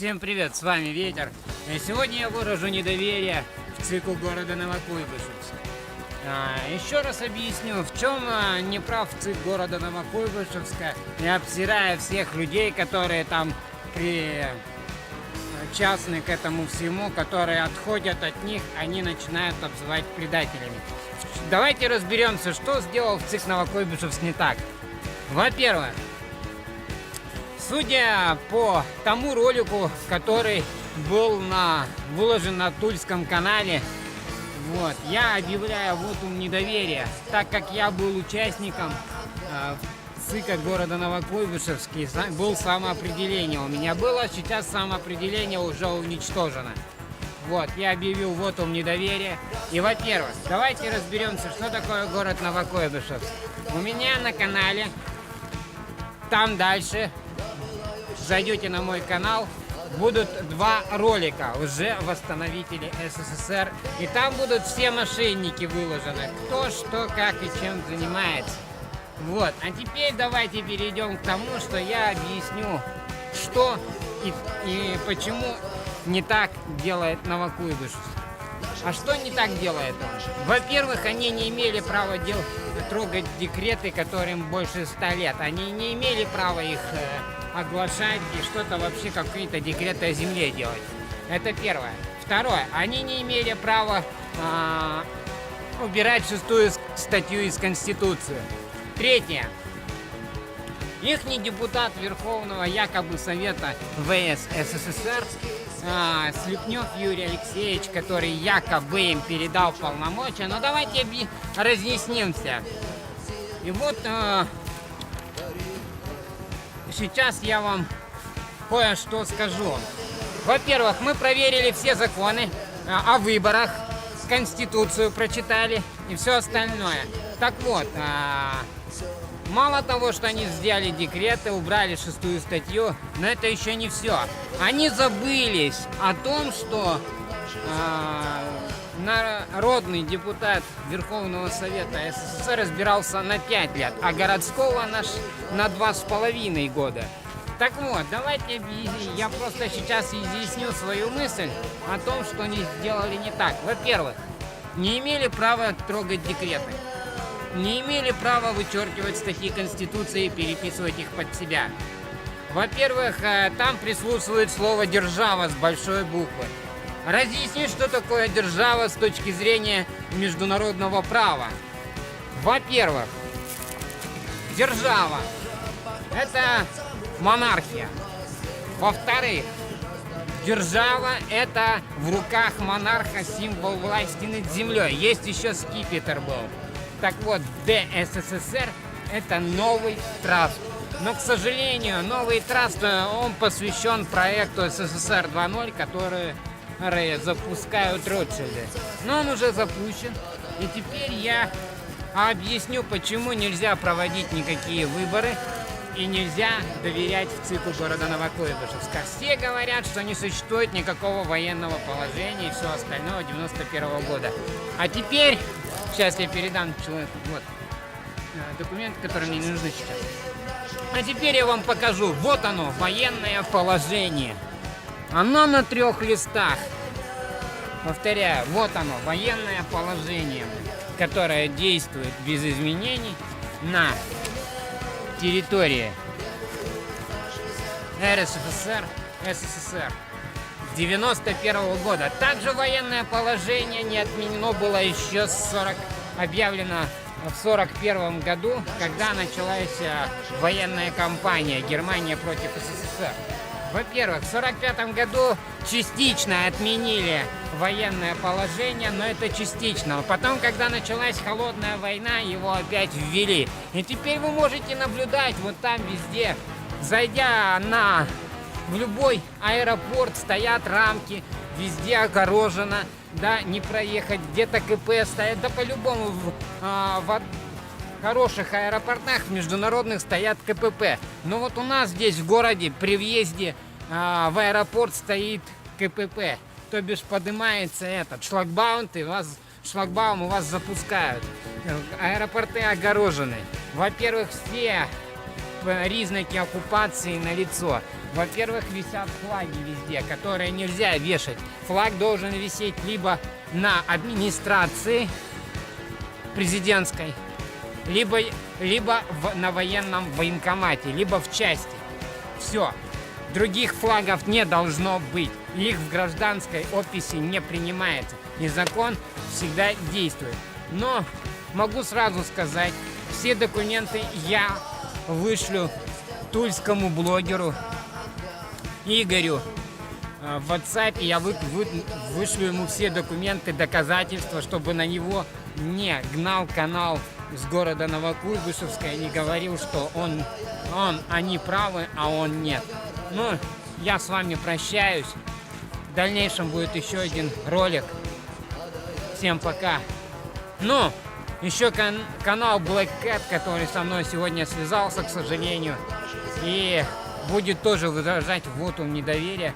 Всем привет, с вами Ветер. И сегодня я выражу недоверие в ЦИКу города Новокуйбышевск. Еще раз объясню, в чем не прав ЦИК города Новокуйбышевска. Я обсираю всех людей, которые там причастны к этому всему, которые отходят от них, они начинают обзывать предателями. Давайте разберемся, что сделал ЦИК Новокуйбышевск не так. Во-первых, судя по тому ролику, который был выложен на Тульском канале, я объявляю вотум недоверия, так как я был участником ЦИКа города Новокуйбышевск, был самоопределение у меня было, сейчас самоопределение уже уничтожено. Я объявил вотум недоверия. И, во-первых, давайте разберемся, что такое город Новокуйбышевск. У меня на канале, там дальше, зайдете на мой канал, будут два ролика уже восстановители СССР. И там будут все мошенники выложены, кто, что, как и чем занимается. А теперь давайте перейдем к тому, что я объясню, что и почему не так делает Новокуйбышевск. А что не так делает он? Во-первых, они не имели права трогать декреты, которым больше 100 лет. Они не имели права их оглашать и что-то вообще, какие-то декреты о земле делать. Это первое. Второе. Они не имели права убирать 6-ю статью из Конституции. Третье. Ихний депутат Верховного якобы Совета ВС СССР Слепнев Юрий Алексеевич, который якобы им передал полномочия. Но давайте разъяснимся. И сейчас я вам кое-что скажу. Во-первых, мы проверили все законы о выборах, Конституцию прочитали и все остальное. Так вот, мало того, что они сделали декреты, убрали 6-ю статью, но это еще не все. Они забылись о том, что народный депутат Верховного Совета СССР избирался на 5 лет, а городского на 2,5 года. Так вот, давайте я просто сейчас изъясню свою мысль о том, что они сделали не так. Во-первых, не имели права трогать декреты. Не имели права вычеркивать статьи Конституции и переписывать их под себя. Во-первых, там присутствует слово «держава» с большой буквы. Разъясню, что такое держава с точки зрения международного права. Во-первых, держава – это монархия. Во-вторых, держава – это в руках монарха символ власти над землей. Есть еще скипетр был. Так вот, ДССР – это новый траст. Но, к сожалению, новый траст, он посвящен проекту СССР 2.0, который запускают Ротшильды. Но он уже запущен. И теперь я объясню, почему нельзя проводить никакие выборы и нельзя доверять в ЦИКу города Новокуйбышевска. Все говорят, что не существует никакого военного положения и все остальное 91 года. А теперь... Сейчас я передам человеку документы, которые мне нужны сейчас. А теперь я вам покажу. Вот оно, военное положение. Оно на 3 листах. Повторяю, вот оно, военное положение, которое действует без изменений на территории РСФСР, СССР. 91 года. Также военное положение не отменено было еще объявлено в 41 году, когда началась военная кампания Германия против СССР. Во-первых, в 45 году частично отменили военное положение, но это частично. Потом, когда началась холодная война, его опять ввели. И теперь вы можете наблюдать вот там везде, зайдя в любой аэропорт, стоят рамки, везде огорожено, не проехать, где-то КП стоят, по-любому в хороших аэропортах международных стоят КПП. Но вот у нас здесь в городе при въезде в аэропорт стоит КПП, то бишь поднимается этот шлагбаум, и у вас запускают. Аэропорты огорожены. Во-первых, все признаки оккупации налицо. Во-первых, висят флаги везде, которые нельзя вешать. Флаг должен висеть либо на администрации президентской, либо на военном военкомате, либо в части. Все. Других флагов не должно быть. Их в гражданской описи не принимается. И закон всегда действует. Но могу сразу сказать, все документы я вышлю тульскому блогеру Игорю в WhatsApp. Я вышлю ему все документы, доказательства, чтобы на него не гнал канал с города Новокуйбышевска и не говорил, что они правы, а он нет. Ну, я с вами прощаюсь. В дальнейшем будет еще один ролик. Всем пока. Ну, еще канал Black Cat, который со мной сегодня связался, к сожалению. И будет тоже выражать вотум недоверия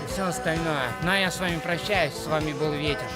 и все остальное. Ну, а я с вами прощаюсь. С вами был Ветер.